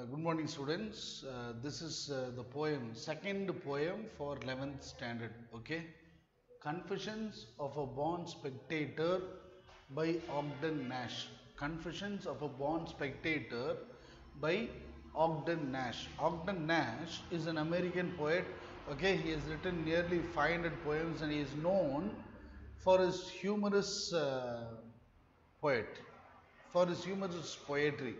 Good morning, students. This is the poem, second poem for 11th standard. Okay, Confessions of a Born Spectator by Ogden Nash. Confessions of a Born Spectator by Ogden Nash. Ogden Nash is an American poet. Okay, he has written nearly 500 poems and he is known for his humorous poet, for his humorous poetry.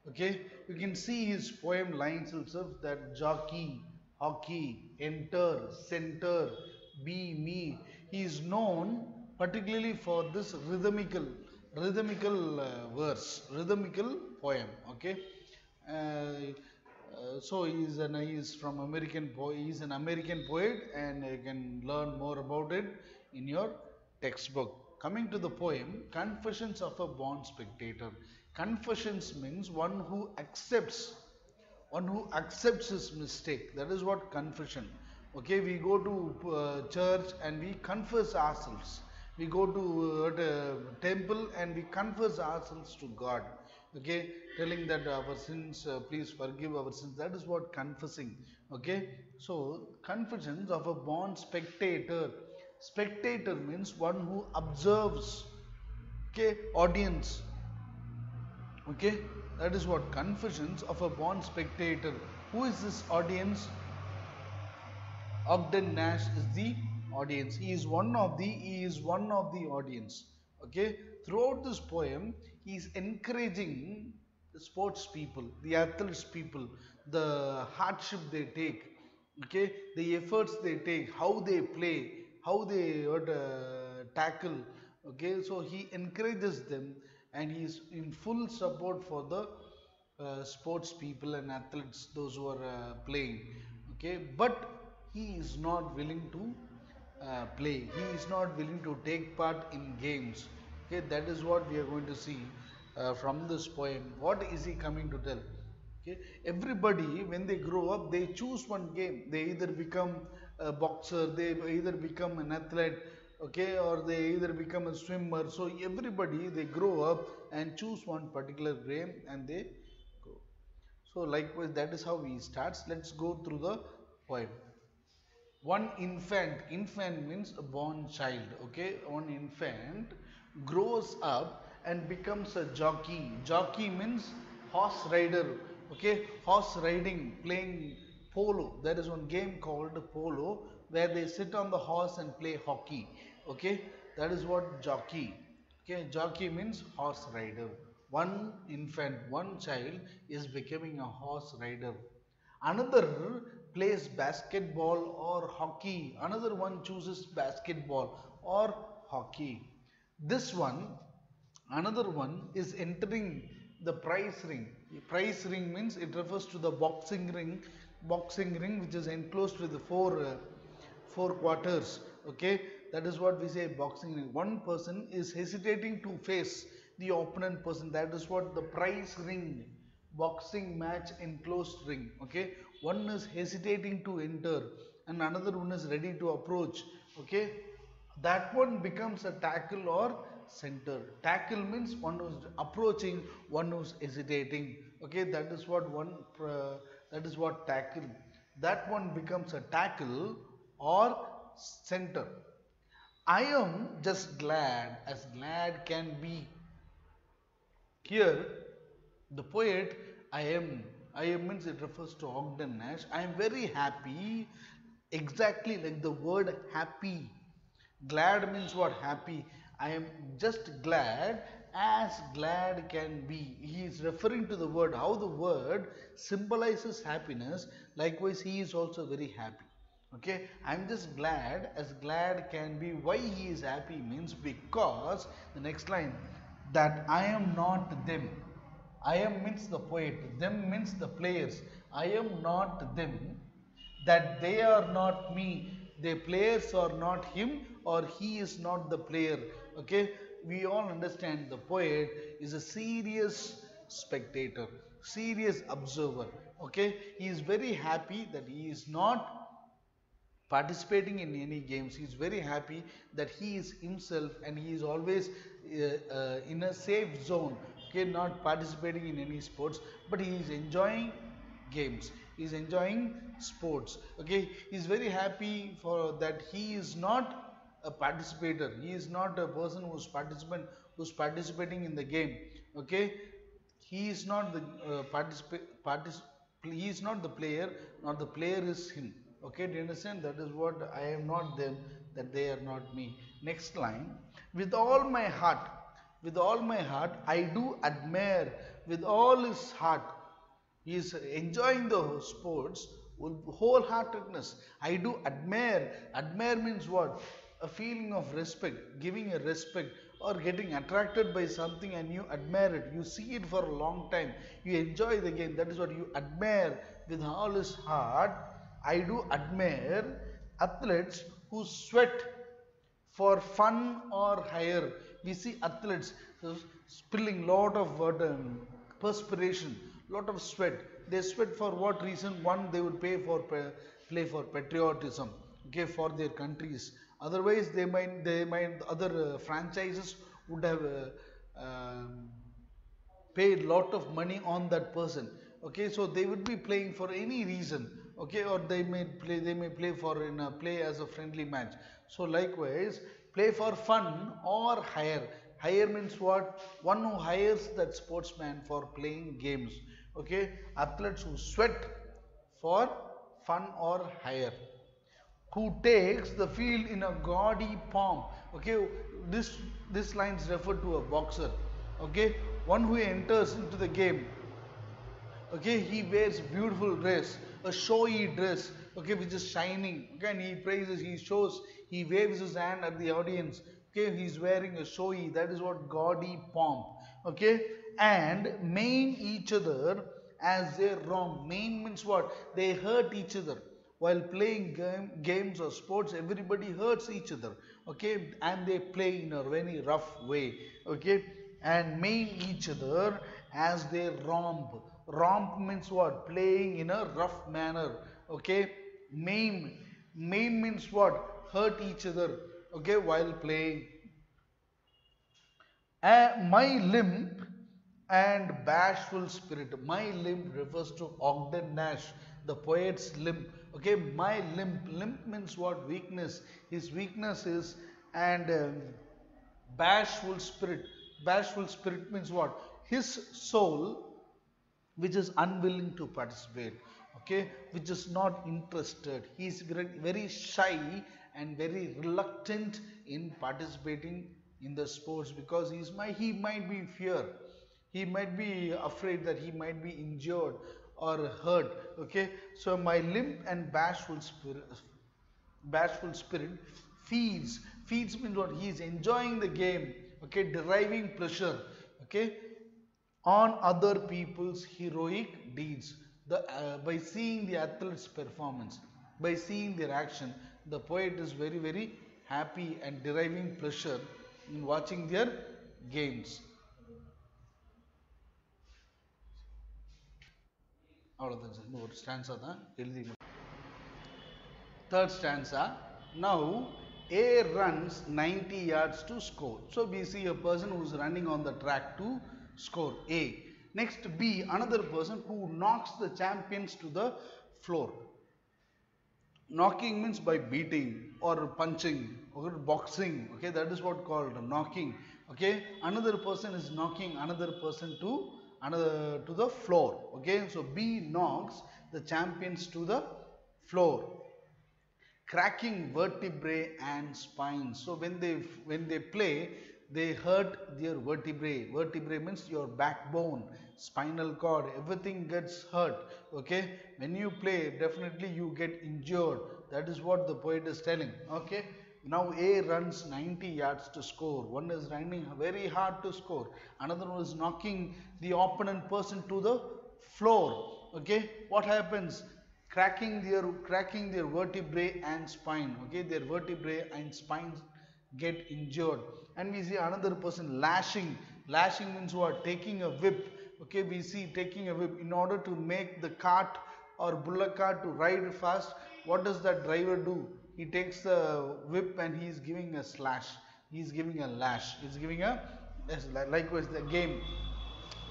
Okay, you can see his poem lines itself that jockey, hockey, enter, center, be me. He is known particularly for this rhythmical verse, rhythmical poem. Okay, so he is from American poet. He is an American poet, and you can learn more about it in your textbook. Coming to the poem, Confessions of a Born Spectator. Confessions means one who accepts his mistake. That is what confession. Okay, we go to church and we confess ourselves. We go to temple and we confess ourselves to God. Okay, telling that our sins, please forgive our sins. That is what confessing. Okay, so confessions of a born spectator. Spectator means one who observes. Okay, audience. Okay, that is what confessions of a born spectator. Who is this audience? Ogden Nash is the audience. He is one of the audience. Okay, throughout this poem, he is encouraging the sports people, the athletes people, the hardship they take. Okay, the efforts they take, how they play, how they tackle. Okay, so he encourages them, and he is in full support for the sports people and athletes, those who are playing. Okay, but he is not willing to play, he is not willing to take part in games. Okay, that is what we are going to see from this poem. What is he coming to tell? Okay, everybody when they grow up they choose one game. They either become a boxer, they either become an athlete, okay, or they either become a swimmer. So everybody they grow up and choose one particular game and they go. So likewise, that is how he starts. Let's go through the poem. One infant means a born child. Okay, one infant grows up and becomes a jockey means horse rider. Okay, horse riding, playing polo. There is one game called polo where they sit on the horse and play hockey. Okay, that is what jockey. Okay, jockey means horse rider. One infant, one child is becoming a horse rider. Another plays basketball or hockey. Another one chooses basketball or hockey. This one, another one is entering the prize ring. Prize ring means it refers to the boxing ring which is enclosed with the four quarters. Okay, that is what we say boxing ring. One person is hesitating to face the opponent person. That is what the prize ring, boxing match enclosed ring. Okay, one is hesitating to enter and another one is ready to approach. Okay, that one becomes a tackle or center. Tackle means one who's approaching, one who's hesitating. Okay, that is what tackle. That one becomes a tackle or center. I am just glad can be. Here, the poet, I am means it refers to Ogden Nash. I am very happy, exactly like the word happy. Glad means what? Happy. I am just glad as glad can be. He is referring to the word, how the word symbolizes happiness. Likewise, he is also very happy. Okay, I'm just glad as glad can be. Why he is happy means because the next line, that I am not them. I am means the poet, them means the players. I am not them, that they are not me. The players are not him, or he is not the player. Okay, we all understand the poet is a serious spectator, serious observer. Okay, he is very happy that he is not participating in any games. He is very happy that he is himself and he is always in a safe zone. okay, not participating in any sports, but he is enjoying games, he is enjoying sports, okay. He is very happy for that. He is not a participator, he is not a person who's participant, who's participating in the game, okay. He is not the he is not the player, not the player is him, okay. Do you understand? That is what I am not them, that they are not me. Next line, with all my heart, with all my heart I do admire, with all his heart, he is enjoying the sports with wholeheartedness. I do admire. Admire means what? A feeling of respect, giving a respect, or getting attracted by something and you admire it. You see it for a long time. You enjoy the game. That is what you admire with all his heart. I do admire athletes who sweat for fun or hire. We see athletes spilling lot of water, perspiration, lot of sweat. They sweat for what reason? One, they would play for patriotism, okay, for their countries. Otherwise, they might other franchises would have paid lot of money on that person, okay. So they would be playing for any reason, okay, or they may play for in a play as a friendly match. So likewise, play for fun or hire. Hire means what? One who hires that sportsman for playing games, okay. Athletes who sweat for fun or hire, who takes the field in a gaudy pomp, okay. This lines refer to a boxer, okay. One who enters into the game, okay, he wears beautiful dress, a showy dress, okay, which is shining, okay, and he praises, he shows, he waves his hand at the audience, okay. He's wearing a showy, that is what gaudy pomp, okay. And maim each other as they romp. Maim means what? They hurt each other while playing games or sports. Everybody hurts each other, okay, and they play in a very rough way, okay. And maim each other as they romp. Romp means what? Playing in a rough manner, okay. Maim means what? Hurt each other, okay, while playing. My limp and bashful spirit. My limp refers to Ogden Nash, the poet's limp, okay. My limp means what? Weakness. His weakness is, and bashful spirit. Bashful spirit means what? His soul, which is unwilling to participate, okay, which is not interested. He is very shy and very reluctant in participating in the sports, because he might be fear, he might be afraid that he might be injured or hurt, okay. So my limp and bashful spirit feeds means what? He is enjoying the game, okay, deriving pleasure, okay, on other people's heroic deeds. By seeing the athlete's performance, by seeing their action, the poet is very very happy and deriving pleasure in watching their games. அவ்வளோதான் sir. இன்னும் ஒரு stanza தான் எழுதி. Third stanza. Now A runs 90 yards to score. So we see a person who is running on the track to score. A. Next B, another person who knocks the champions to the floor. Knocking means by beating or punching or boxing, okay, that is what called knocking, okay. Another person is knocking another person to the floor, okay. So B knocks the champions to the floor, cracking vertebrae and spines. So when they play, they hurt their vertebrae. Vertebrae means your backbone, spinal cord, everything gets hurt, okay. When you play, definitely you get injured. That is what the poet is telling, okay. Now A runs 90 yards to score. One is running very hard to score, another one is knocking the opponent person to the floor, okay. What happens? Cracking their vertebrae and spine, okay. Their vertebrae and spines get injured. And we see another person lashing. Lashing means what? Taking a whip, okay. We see taking a whip in order to make the cart or bullock cart to ride fast. What does that driver do? He takes the whip and he is giving a slash, he is giving a lash, he is giving a, yes, likewise the game.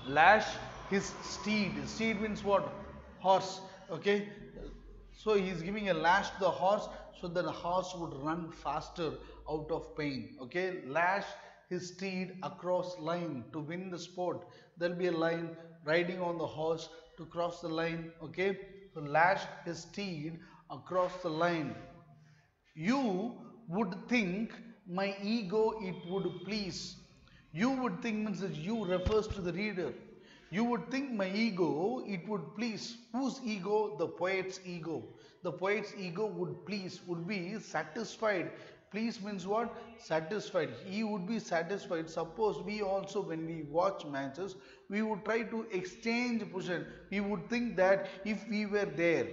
lash his steed. Steed means what? Horse. Okay. So he is giving a lash to the horse so that the horse would run faster out of pain. Okay. Lash his steed across line to win the sport. There'll be a line riding on the horse to cross the line. Okay. So lash his steed across the line. You would think my ego it would please. You would think means that you refers to the reader. You would think my ego it would please. Whose ego? The poet's ego. The poet's ego would please, would be satisfied. Please means what? Satisfied. He would be satisfied. Suppose we also, when we watch matches, we would try to exchange position. We would think that if we were there,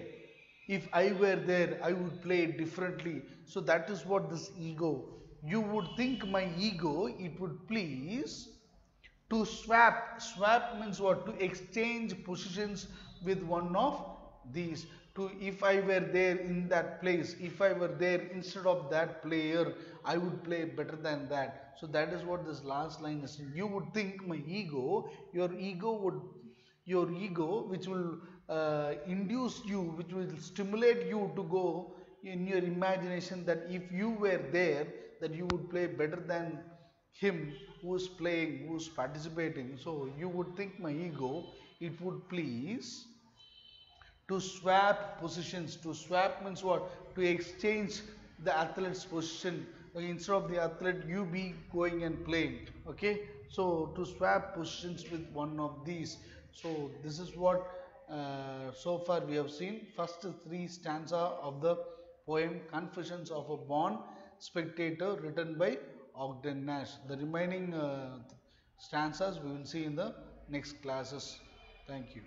if I were there, I would play differently. So that is what this ego. You would think my ego, it would please to swap. Swap means what? To exchange positions with one of these. To if I were there in that place, if I were there instead of that player, I would play better than that. So that is what this last line is. You would think my ego, your ego which will induce you, which will stimulate you to go in your imagination that if you were there, that you would play better than him who is playing, who is participating. So you would think my ego, it would please to swap positions. To swap means what? To exchange the athlete's position. Okay, instead of the athlete, you be going and playing. Okay, so to swap positions with one of these. So this is what so far we have seen. First three stanza of the poem Confessions of a Born Spectator, written by Ogden Nash. The remaining stanzas we will see in the next classes. Thank you.